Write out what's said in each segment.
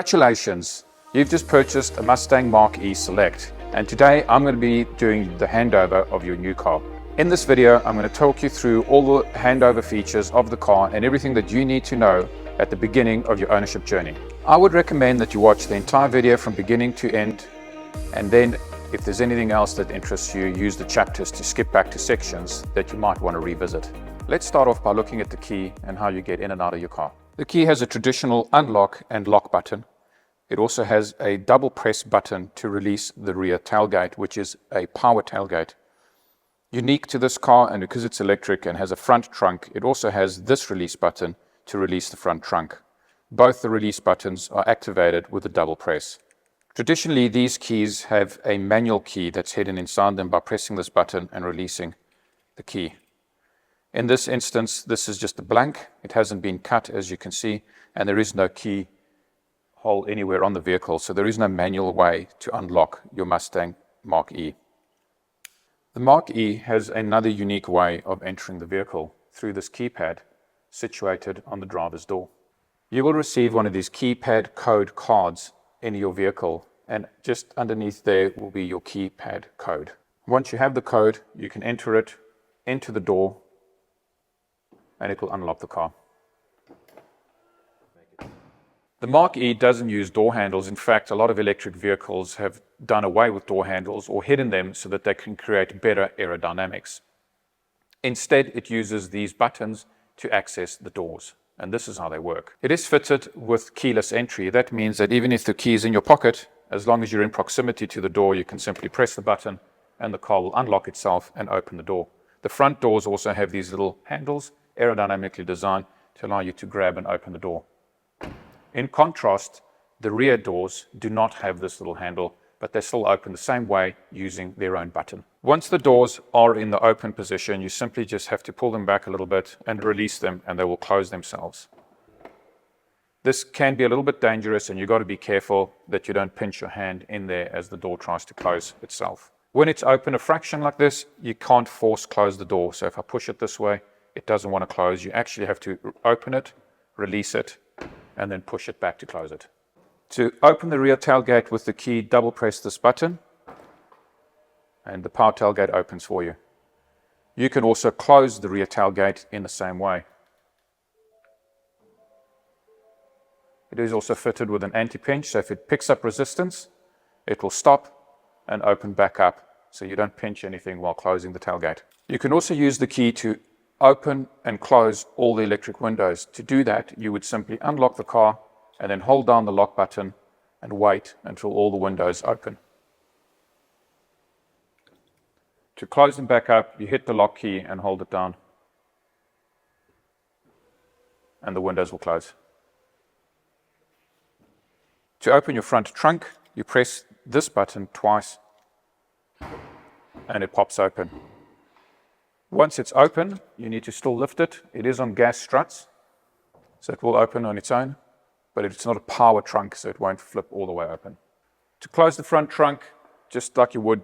Congratulations, you've just purchased a Mustang Mach E Select, and today I'm going to be doing the handover of your new car. In this video, I'm going to talk you through all the handover features of the car and everything that you need to know at the beginning of your ownership journey. I would recommend that you watch the entire video from beginning to end, and then if there's anything else that interests you, use the chapters to skip back to sections that you might want to revisit. Let's start off by looking at the key and how you get in and out of your car. The key has a traditional unlock and lock button. It also has a double press button to release the rear tailgate, which is a power tailgate. Unique to this car, and because it's electric and has a front trunk, it also has this release button to release the front trunk. Both the release buttons are activated with a double press. Traditionally, these keys have a manual key that's hidden inside them by pressing this button and releasing the key. In this instance, this is just a blank. It hasn't been cut, as you can see, and there is no key hole anywhere on the vehicle, so there is no manual way to unlock your Mustang Mach E. The Mach E has another unique way of entering the vehicle through this keypad situated on the driver's door. You will receive one of these keypad code cards in your vehicle, and just underneath there will be your keypad code. Once you have the code, you can enter it into the door and it will unlock the car. The Mach E doesn't use door handles. In fact, a lot of electric vehicles have done away with door handles or hidden them so that they can create better aerodynamics. Instead, it uses these buttons to access the doors, and this is how they work. It is fitted with keyless entry. That means that even if the key is in your pocket, as long as you're in proximity to the door, you can simply press the button and the car will unlock itself and open the door. The front doors also have these little handles, aerodynamically designed to allow you to grab and open the door. In contrast, the rear doors do not have this little handle, but they still open the same way using their own button. Once the doors are in the open position, you simply just have to pull them back a little bit and release them, and they will close themselves. This can be a little bit dangerous, and you've got to be careful that you don't pinch your hand in there as the door tries to close itself. When it's open a fraction like this, you can't force close the door. So if I push it this way, it doesn't want to close. You actually have to open it, release it, and then push it back to close it. To open the rear tailgate with the key, double press this button and the power tailgate opens for you. You can also close the rear tailgate in the same way. It is also fitted with an anti-pinch, so if it picks up resistance, it will stop and open back up, so you don't pinch anything while closing the tailgate. You can also use the key to open and close all the electric windows. To do that, you would simply unlock the car and then hold down the lock button and wait until all the windows open. To close them back up, you hit the lock key and hold it down, and the windows will close. To open your front trunk, you press this button twice and it pops open. Once it's open, you need to still lift it. It is on gas struts, so it will open on its own, but it's not a power trunk, so it won't flip all the way open. To close the front trunk, just like you would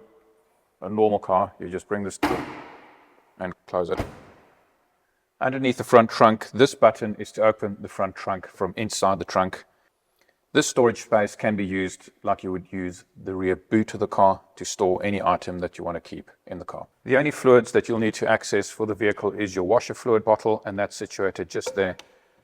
a normal car, you just bring this and close it. Underneath the front trunk, this button is to open the front trunk from inside the trunk. This storage space can be used like you would use the rear boot of the car to store any item that you want to keep in the car. The only fluids that you'll need to access for the vehicle is your washer fluid bottle, and that's situated just there.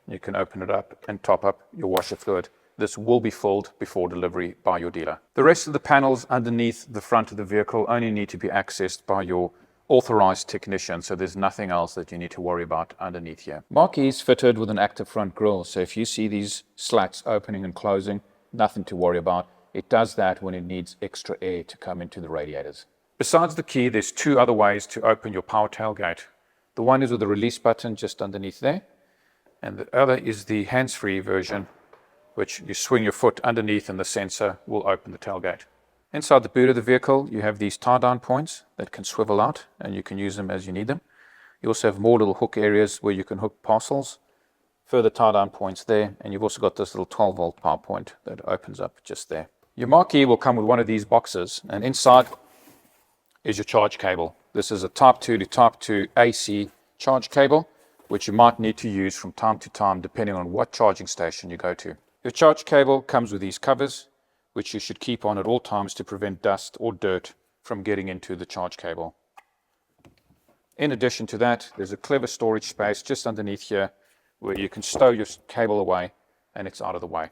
You can open it up and top up your washer fluid. This will be filled before delivery by your dealer. The rest of the panels underneath the front of the vehicle only need to be accessed by your authorized technician, so there's nothing else that you need to worry about underneath here. Mach E is fitted with an active front grille, so if you see these slats opening and closing, nothing to worry about. It does that when it needs extra air to come into the radiators. Besides the key, there's two other ways to open your power tailgate. The one is with the release button just underneath there, and the other is the hands-free version, which you swing your foot underneath and the sensor will open the tailgate. Inside the boot of the vehicle, you have these tie-down points that can swivel out, and you can use them as you need them. You also have more little hook areas where you can hook parcels, further tie-down points there, and you've also got this little 12-volt power point that opens up just there. Your Mach E will come with one of these boxes, and inside is your charge cable. This is a Type 2 to Type 2 AC charge cable, which you might need to use from time to time depending on what charging station you go to. Your charge cable comes with these covers, which you should keep on at all times to prevent dust or dirt from getting into the charge cable. In addition to that, there's a clever storage space just underneath here where you can stow your cable away and it's out of the way.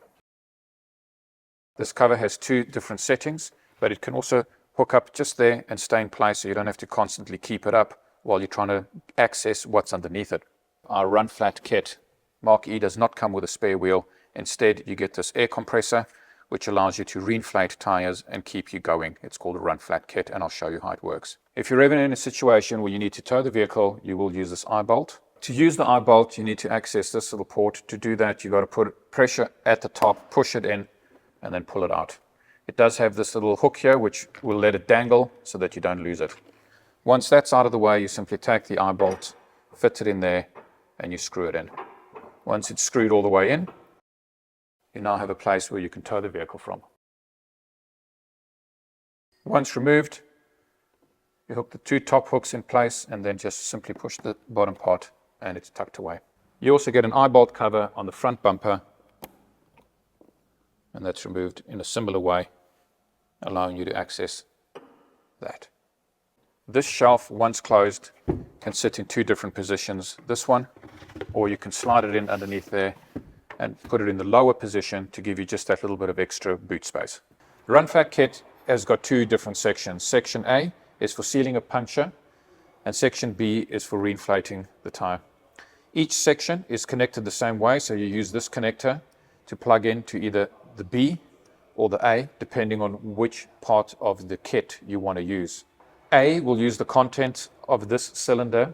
This cover has two different settings, but it can also hook up just there and stay in place so you don't have to constantly keep it up while you're trying to access what's underneath it. Our run flat kit, Mach E, does not come with a spare wheel. Instead, you get this air compressor, which allows you to reinflate tires and keep you going. It's called a run flat kit, and I'll show you how it works. If you're ever in a situation where you need to tow the vehicle, you will use this eye bolt. To use the eye bolt, you need to access this little port. To do that, you've got to put pressure at the top, push it in, and then pull it out. It does have this little hook here, which will let it dangle so that you don't lose it. Once that's out of the way, you simply take the eye bolt, fit it in there, and you screw it in. Once it's screwed all the way in, you now have a place where you can tow the vehicle from. Once removed, you hook the two top hooks in place and then just simply push the bottom part and it's tucked away. You also get an eye bolt cover on the front bumper, and that's removed in a similar way, allowing you to access that. This shelf, once closed, can sit in two different positions. This one, or you can slide it in underneath there and put it in the lower position to give you just that little bit of extra boot space. The run flat kit has got two different sections. Section A is for sealing a puncture, and section B is for reinflating the tire. Each section is connected the same way, so you use this connector to plug into either the B or the A, depending on which part of the kit you want to use. A will use the content of this cylinder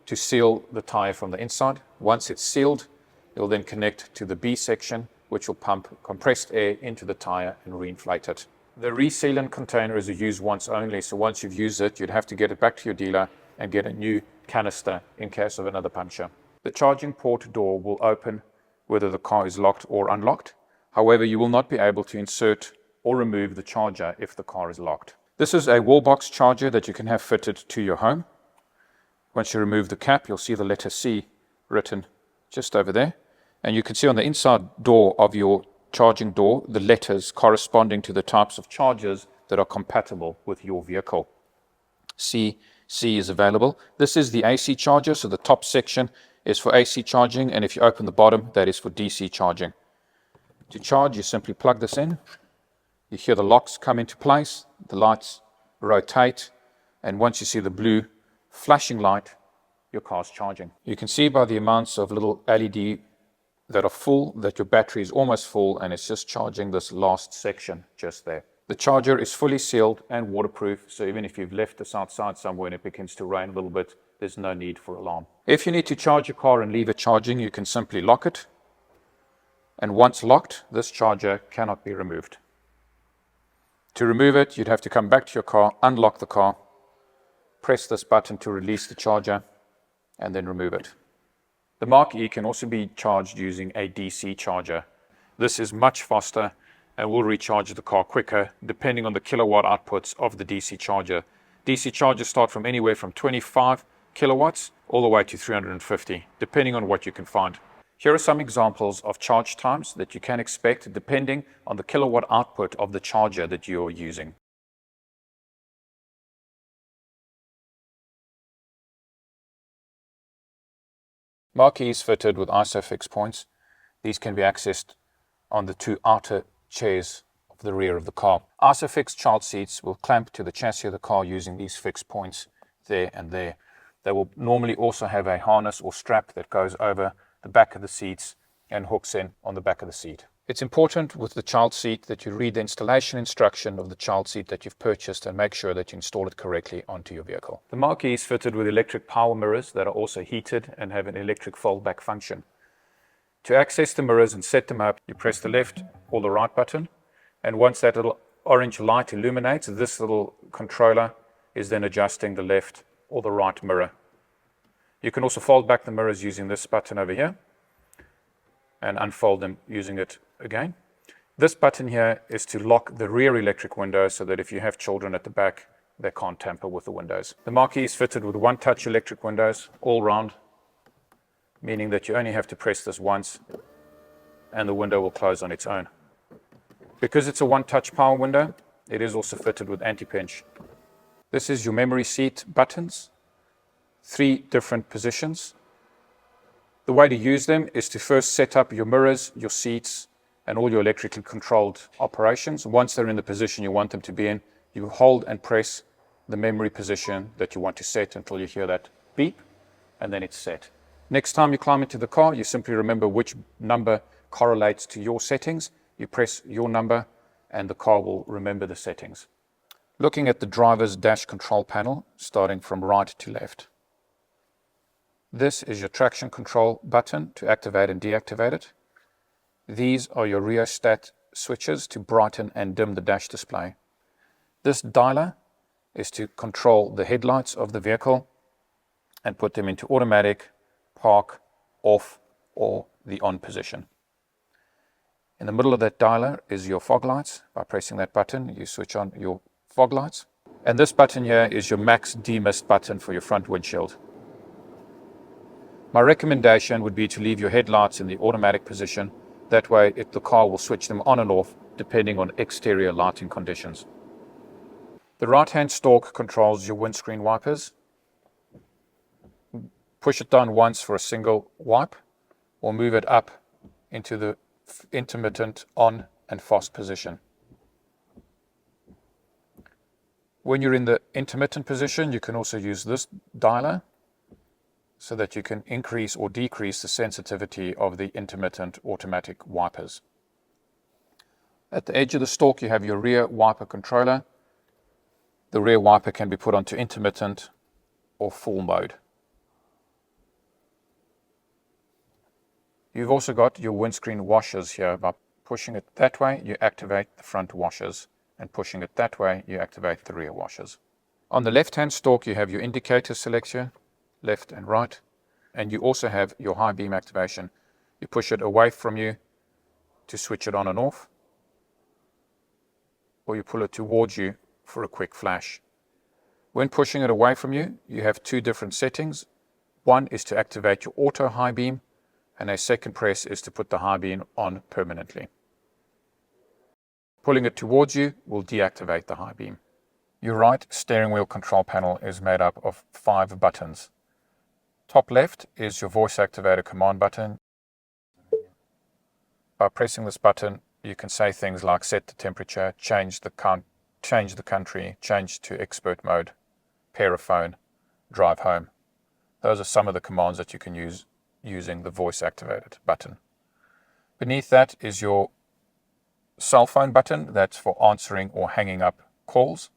to seal the tire from the inside. Once it's sealed, it will then connect to the B section, which will pump compressed air into the tire and reinflate it. The resealant container is a use once only, so once you've used it, you'd have to get it back to your dealer and get a new canister in case of another puncture. The charging port door will open whether the car is locked or unlocked. However, you will not be able to insert or remove the charger if the car is locked. This is a wall box charger that you can have fitted to your home. Once you remove the cap, you'll see the letter C written just over there. And you can see on the inside door of your charging door the letters corresponding to the types of chargers that are compatible with your vehicle. C is available. This is the AC charger, so the top section is for AC charging, and if you open the bottom, that is for DC charging. To charge, you simply plug this in. You hear the locks come into place, the lights rotate, and once you see the blue flashing light, your car's charging. You can see by the amounts of little LED that are full that your battery is almost full, and it's just charging this last section just there. The charger is fully sealed and waterproof, so even if you've left this outside somewhere and it begins to rain a little bit, there's no need for alarm. If you need to charge your car and leave it charging, you can simply lock it. And once locked, this charger cannot be removed. To remove it, you'd have to come back to your car, unlock the car, press this button to release the charger, and then remove it. The Mach E can also be charged using a DC charger. This is much faster and will recharge the car quicker depending on the kilowatt outputs of the DC charger. DC chargers start from anywhere from 25 kilowatts all the way to 350, depending on what you can find. Here are some examples of charge times that you can expect depending on the kilowatt output of the charger that you're using. Mach E is fitted with ISOFIX points. These can be accessed on the two outer chairs of the rear of the car. ISOFIX child seats will clamp to the chassis of the car using these fixed points there and there. They will normally also have a harness or strap that goes over the back of the seats and hooks in on the back of the seat. It's important with the child seat that you read the installation instruction of the child seat that you've purchased and make sure that you install it correctly onto your vehicle. The Mach E is fitted with electric power mirrors that are also heated and have an electric fold-back function. To access the mirrors and set them up, you press the left or the right button, and once that little orange light illuminates, this little controller is then adjusting the left or the right mirror. You can also fold back the mirrors using this button over here and unfold them using it again. This button here is to lock the rear electric window so that if you have children at the back, they can't tamper with the windows. The Mach E is fitted with one-touch electric windows all round, meaning that you only have to press this once and the window will close on its own. Because it's a one-touch power window, it is also fitted with anti-pinch. This is your memory seat buttons, 3 different positions. The way to use them is to first set up your mirrors, your seats, and all your electrically controlled operations. Once they're in the position you want them to be in, you hold and press the memory position that you want to set until you hear that beep, and then it's set. Next time you climb into the car, you simply remember which number correlates to your settings. You press your number and the car will remember the settings. Looking at the driver's dash control panel, starting from right to left. This is your traction control button to activate and deactivate it. These are your rheostat switches to brighten and dim the dash display. This dialer is to control the headlights of the vehicle and put them into automatic, park, off, or the on position. In the middle of that dialer is your fog lights. By pressing that button, you switch on your fog lights. And this button here is your max demist button for your front windshield. My recommendation would be to leave your headlights in the automatic position. That way the car will switch them on and off depending on exterior lighting conditions. The right-hand stalk controls your windscreen wipers. Push it down once for a single wipe, or move it up into the intermittent on and fast position. When you're in the intermittent position, you can also use this dialer so that you can increase or decrease the sensitivity of the intermittent automatic wipers. At the edge of the stalk, you have your rear wiper controller. The rear wiper can be put onto intermittent or full mode. You've also got your windscreen washers here. By pushing it that way, you activate the front washers, and pushing it that way, you activate the rear washers. On the left-hand stalk, you have your indicator selection, left and right, and you also have your high beam activation. You push it away from you to switch it on and off, or you pull it towards you for a quick flash. When pushing it away from you, you have 2 different settings. One is to activate your auto high beam, and a second press is to put the high beam on permanently. Pulling it towards you will deactivate the high beam. Your right steering wheel control panel is made up of 5 buttons. Top left is your voice activated command button. By pressing this button, you can say things like set the temperature, change the country, change to expert mode, pair a phone, drive home. Those are some of the commands that you can use using the voice activated button. Beneath that is your cell phone button. That's for answering or hanging up calls.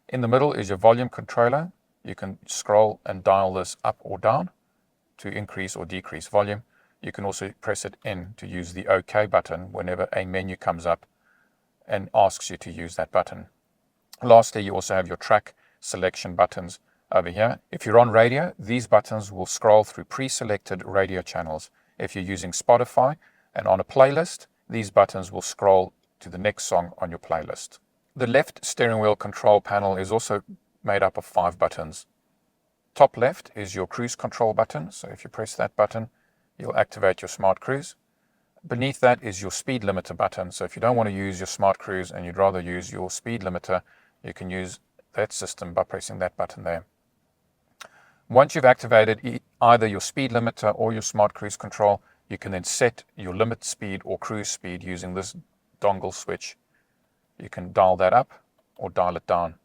In the middle is your volume controller. You can scroll and dial this up or down to increase or decrease volume. You can also press it in to use the OK button whenever a menu comes up and asks you to use that button. Lastly, you also have your track selection buttons over here. If you're on radio, these buttons will scroll through pre-selected radio channels. If you're using Spotify and on a playlist, these buttons will scroll to the next song on your playlist. The left steering wheel control panel is also made up of 5 buttons. Top left is your cruise control button. So if you press that button, you'll activate your smart cruise. Beneath that is your speed limiter button. So if you don't want to use your smart cruise and you'd rather use your speed limiter, you can use that system by pressing that button there. Once you've activated either your speed limiter or your smart cruise control, you can then set your limit speed or cruise speed using this dongle switch. You can dial that up or dial it down.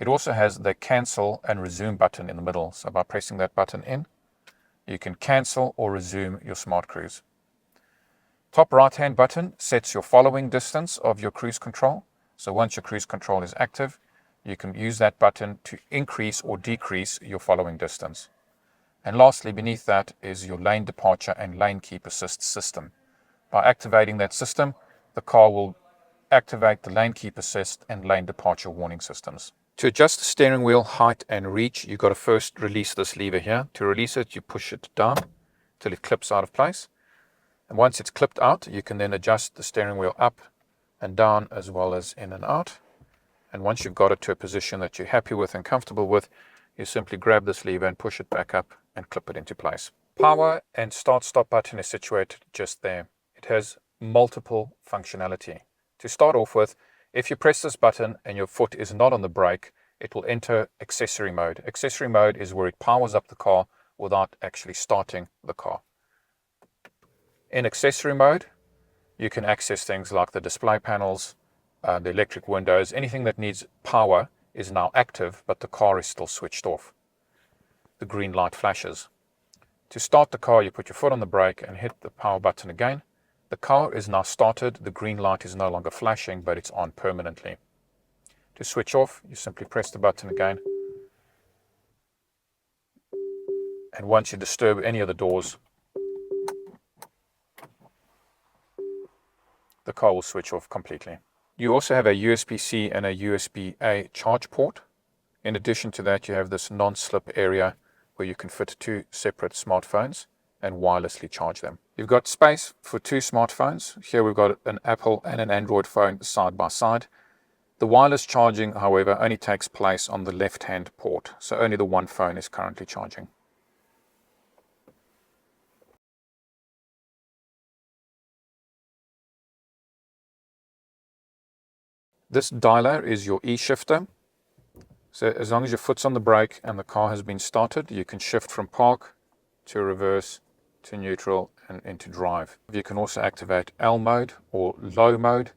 It also has the cancel and resume button in the middle. So by pressing that button in, you can cancel or resume your smart cruise. Top right-hand button sets your following distance of your cruise control. So once your cruise control is active, you can use that button to increase or decrease your following distance. And lastly, beneath that is your lane departure and lane keep assist system. By activating that system, the car will activate the lane keep assist and lane departure warning systems. To adjust the steering wheel height and reach, you've got to first release this lever here. To release it, you push it down till it clips out of place. And once it's clipped out, you can then adjust the steering wheel up and down as well as in and out. And once you've got it to a position that you're happy with and comfortable with, you simply grab this lever and push it back up and clip it into place. Power and start-stop button is situated just there. It has multiple functionality. To start off with, if you press this button and your foot is not on the brake, it will enter accessory mode. Accessory mode is where it powers up the car without actually starting the car. In accessory mode, you can access things like the display panels, the electric windows. Anything that needs power is now active, but the car is still switched off. The green light flashes. To start the car, you put your foot on the brake and hit the power button again. The car is now started. The green light is no longer flashing, but it's on permanently. To switch off, you simply press the button again. And once you disturb any of the doors, the car will switch off completely. You also have a USB-C and a USB-A charge port. In addition to that, you have this non-slip area where you can fit 2 separate smartphones and wirelessly charge them. You've got space for 2 smartphones. Here we've got an Apple and an Android phone side by side. The wireless charging, however, only takes place on the left-hand port, so only the one phone is currently charging. This dialer is your E-shifter. So as long as your foot's on the brake and the car has been started, you can shift from park to reverse to neutral and into drive. You can also activate L mode or low mode.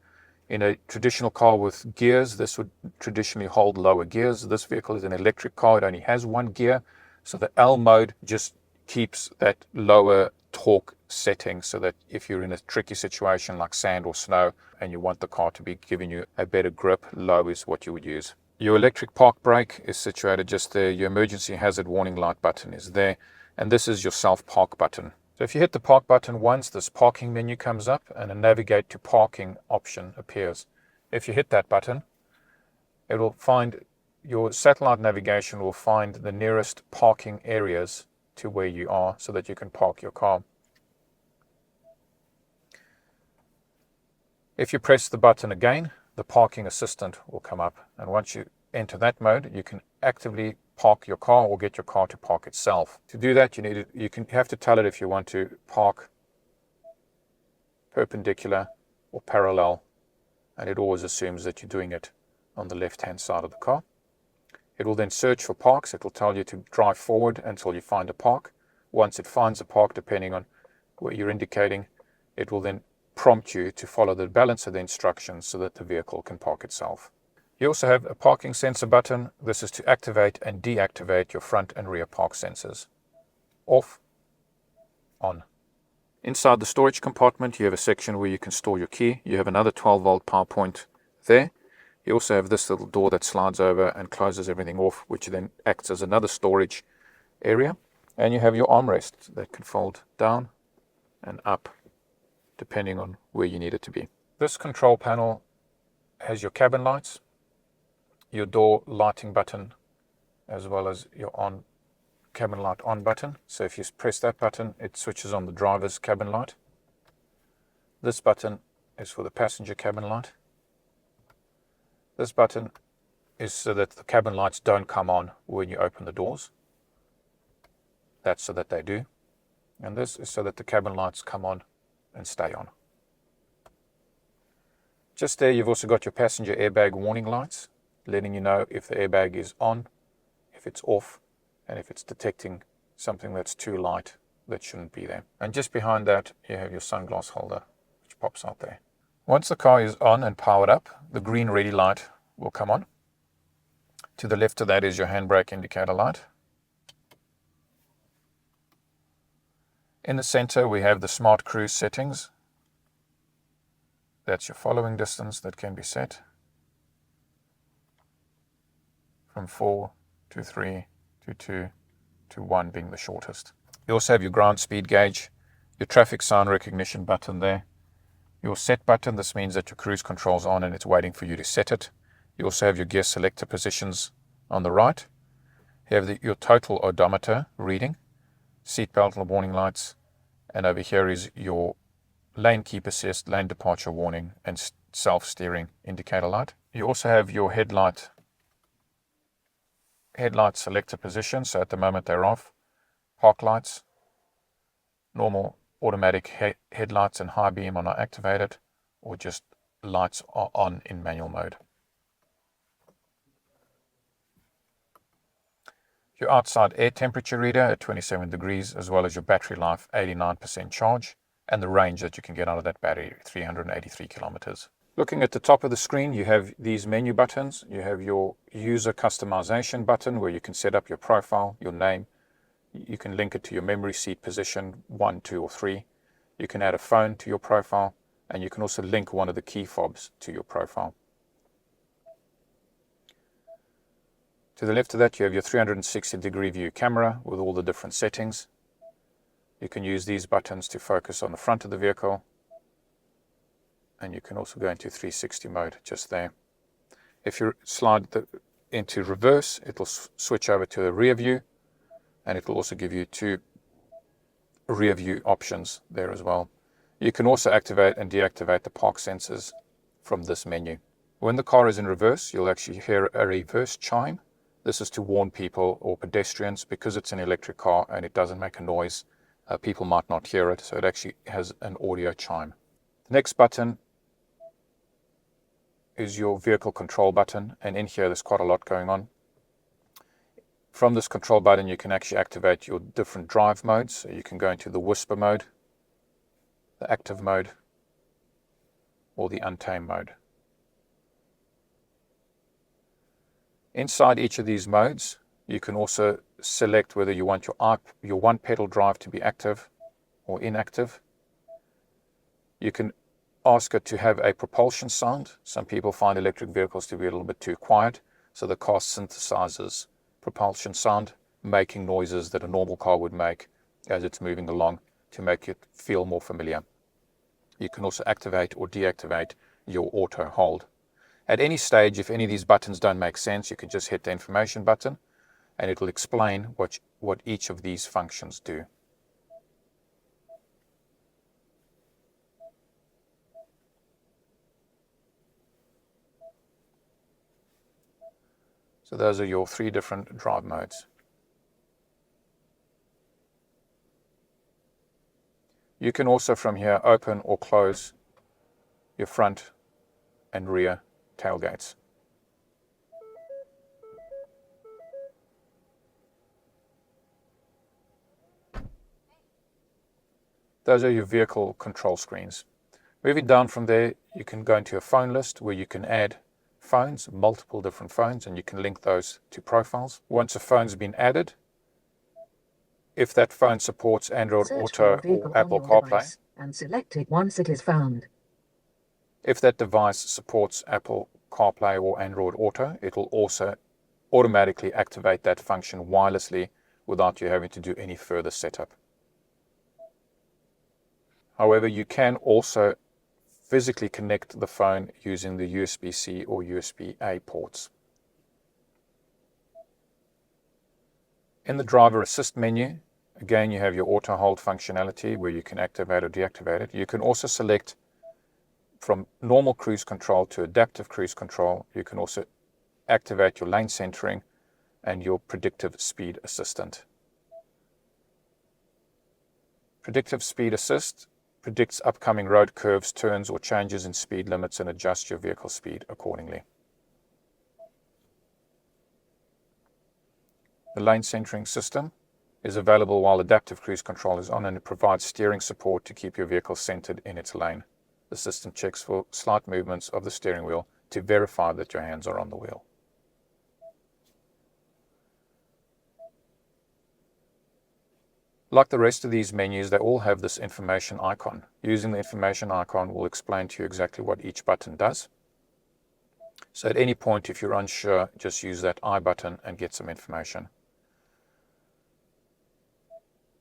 In a traditional car with gears, this would traditionally hold lower gears. This vehicle is an electric car. It only has 1 gear. So the L mode just keeps that lower torque setting so that if you're in a tricky situation like sand or snow and you want the car to be giving you a better grip, low is what you would use. Your electric park brake is situated just there. Your emergency hazard warning light button is there. And this is your self park button. So if you hit the park button once, this parking menu comes up and a navigate to parking option appears. If you hit that button, it will find your satellite navigation will find the nearest parking areas to where you are so that you can park your car. If you press the button again, the parking assistant will come up, and once you enter that mode, you can actively park your car or get your car to park itself. To do that, you have to tell it if you want to park perpendicular or parallel, and it always assumes that you're doing it on the left-hand side of the car. It will then search for parks. It will tell you to drive forward until you find a park. Once it finds a park, depending on where you're indicating, it will then prompt you to follow the balance of the instructions so that the vehicle can park itself. You also have a parking sensor button. This is to activate and deactivate your front and rear park sensors. Off, on. Inside the storage compartment, you have a section where you can store your key. You have another 12-volt power point there. You also have this little door that slides over and closes everything off, which then acts as another storage area. And you have your armrest that can fold down and up, depending on where you need it to be. This control panel has your cabin lights, your door lighting button, as well as your cabin light on button. So if you press that button, it switches on the driver's cabin light. This button is for the passenger cabin light. This button is so that the cabin lights don't come on when you open the doors. That's so that they do. And this is so that the cabin lights come on and stay on. Just there, you've also got your passenger airbag warning lights, letting you know if the airbag is on, if it's off, and if it's detecting something that's too light that shouldn't be there. And just behind that, you have your sunglass holder, which pops out there. Once the car is on and powered up, the green ready light will come on. To the left of that is your handbrake indicator light. In the center, we have the smart cruise settings. That's your following distance that can be set from 4 to 3 to 2 to 1 being the shortest. You also have your ground speed gauge, your traffic sign recognition button there, your set button. This means that your cruise control's on and it's waiting for you to set it. You also have your gear selector positions on the right. You have your total odometer reading, seatbelt warning lights, and over here is your lane keep assist, lane departure warning, and self-steering indicator light. You also have your headlight selector position, so at the moment they're off. Park lights, normal automatic headlights and high beam are not activated, or just lights are on in manual mode. Your outside air temperature reader at 27 degrees, as well as your battery life, 89% charge, and the range that you can get out of that battery, 383 kilometers. Looking at the top of the screen, you have these menu buttons. You have your user customization button where you can set up your profile, your name. You can link it to your memory seat position 1, 2, or 3. You can add a phone to your profile, and you can also link one of the key fobs to your profile. To the left of that, you have your 360-degree view camera with all the different settings. You can use these buttons to focus on the front of the vehicle, and you can also go into 360 mode just there. If you slide into reverse, it will switch over to a rear view, and it will also give you 2 rear view options there as well. You can also activate and deactivate the park sensors from this menu. When the car is in reverse, you'll actually hear a reverse chime. This is to warn people or pedestrians, because it's an electric car and it doesn't make a noise. People might not hear it, so it actually has an audio chime. The next button is your vehicle control button, and in here there's quite a lot going on. From this control button, you can actually activate your different drive modes. So you can go into the whisper mode, the active mode, or the untamed mode. Inside each of these modes, you can also select whether you want your one pedal drive to be active or inactive. You can ask it to have a propulsion sound. Some people find electric vehicles to be a little bit too quiet, so the car synthesizes propulsion sound, making noises that a normal car would make as it's moving along to make it feel more familiar. You can also activate or deactivate your auto hold. At any stage, if any of these buttons don't make sense, you can just hit the information button and it will explain what each of these functions do. So those are your 3 different drive modes. You can also from here open or close your front and rear tailgates. Those are your vehicle control screens. Moving down from there, you can go into a phone list where you can add phones, multiple different phones, and you can link those to profiles. Once a phone's been added, if that phone supports Android Auto or Apple CarPlay, and select it once it is found. If that device supports Apple CarPlay or Android Auto, it will also automatically activate that function wirelessly without you having to do any further setup. However, you can also physically connect the phone using the USB-C or USB-A ports. In the driver assist menu, again, you have your auto hold functionality where you can activate or deactivate it. You can also select from normal cruise control to adaptive cruise control. You can also activate your lane centering and your predictive speed assistant. Predictive speed assist predicts upcoming road curves, turns, or changes in speed limits and adjusts your vehicle speed accordingly. The lane centering system is available while adaptive cruise control is on, and it provides steering support to keep your vehicle centered in its lane. The system checks for slight movements of the steering wheel to verify that your hands are on the wheel. Like the rest of these menus, they all have this information icon. Using the information icon will explain to you exactly what each button does. So at any point, if you're unsure, just use that I button and get some information.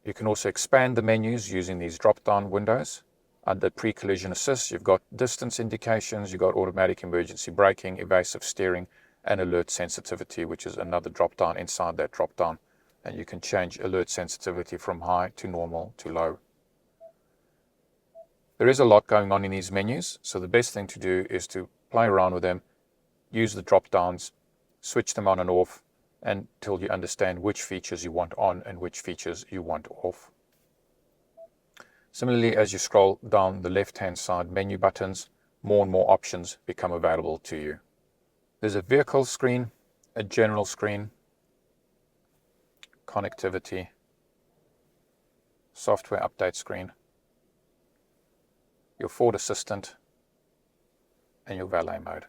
You can also expand the menus using these drop-down windows. Under pre-collision assist, you've got distance indications, you've got automatic emergency braking, evasive steering, and alert sensitivity, which is another drop-down inside that drop-down. And you can change alert sensitivity from high to normal to low. There is a lot going on in these menus, so the best thing to do is to play around with them, use the drop-downs, switch them on and off until you understand which features you want on and which features you want off. Similarly, as you scroll down the left-hand side menu buttons, more and more options become available to you. There's a vehicle screen, a general screen, connectivity, software update screen, your Ford Assistant, and your valet mode.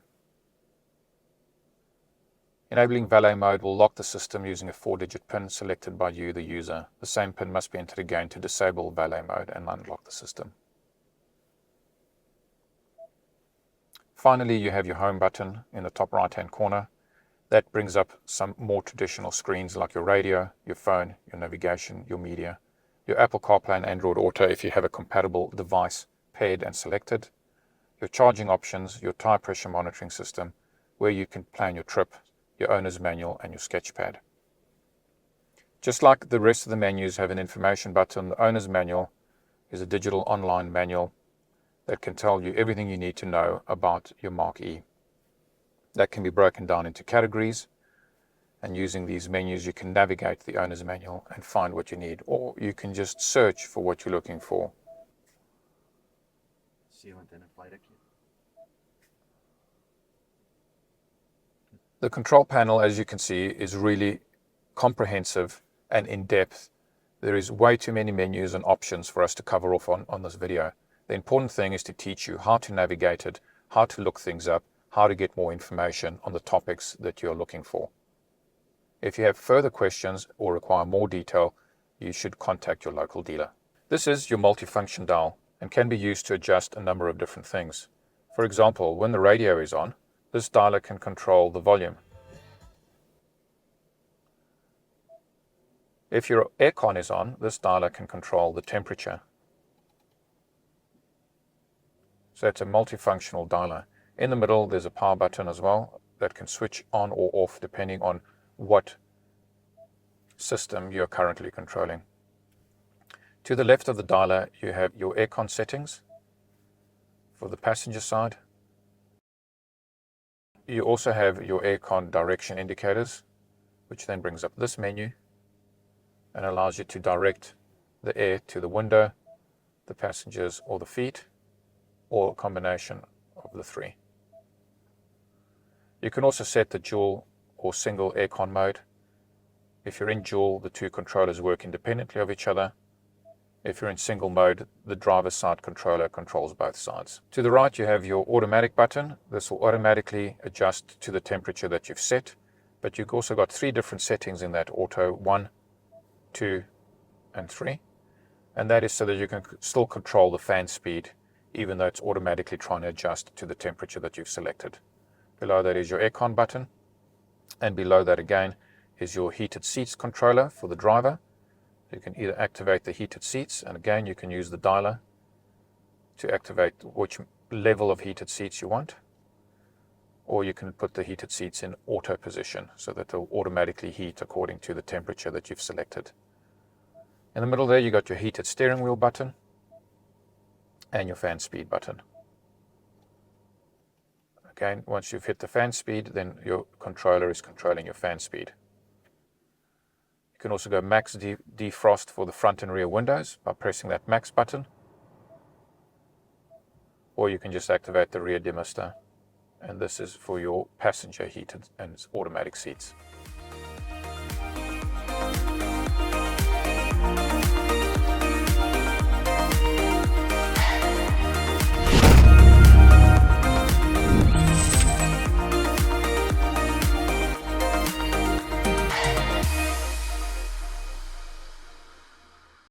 Enabling valet mode will lock the system using a 4-digit PIN selected by you, the user. The same PIN must be entered again to disable valet mode and unlock the system. Finally, you have your home button in the top right-hand corner. That brings up some more traditional screens like your radio, your phone, your navigation, your media, your Apple CarPlay and Android Auto if you have a compatible device paired and selected, your charging options, your tire pressure monitoring system, where you can plan your trip, your owner's manual, and your sketch pad. Just like the rest of the menus have an information button, the owner's manual is a digital online manual that can tell you everything you need to know about your Mach E. That can be broken down into categories, and using these menus you can navigate the owner's manual and find what you need, or you can just search for what you're looking for. The control panel, as you can see, is really comprehensive and in-depth. There is way too many menus and options for us to cover off on this video. The important thing is to teach you how to navigate it, how to look things up, how to get more information on the topics that you're looking for. If you have further questions or require more detail, you should contact your local dealer. This is your multifunction dial and can be used to adjust a number of different things. For example, when the radio is on, this dialer can control the volume. If your aircon is on, this dialer can control the temperature. So it's a multifunctional dialer. In the middle, there's a power button as well that can switch on or off depending on what system you're currently controlling. To the left of the dialer, you have your aircon settings for the passenger side. You also have your aircon direction indicators, which then brings up this menu and allows you to direct the air to the window, the passengers, or the feet, or a combination of the three. You can also set the dual or single aircon mode. If you're in dual, the two controllers work independently of each other. If you're in single mode, the driver's side controller controls both sides. To the right, you have your automatic button. This will automatically adjust to the temperature that you've set, but you've also got 3 different settings in that auto: 1, 2, and 3. And that is so that you can still control the fan speed, even though it's automatically trying to adjust to the temperature that you've selected. Below that is your aircon button, and below that again is your heated seats controller for the driver. You can either activate the heated seats, and again you can use the dialer to activate which level of heated seats you want, or you can put the heated seats in auto position so that they'll automatically heat according to the temperature that you've selected. In the middle there you got your heated steering wheel button and your fan speed button. Again, once you've hit the fan speed, then your controller is controlling your fan speed. You can also go max defrost for the front and rear windows by pressing that max button, or you can just activate the rear demister, and this is for your passenger heated and automatic seats.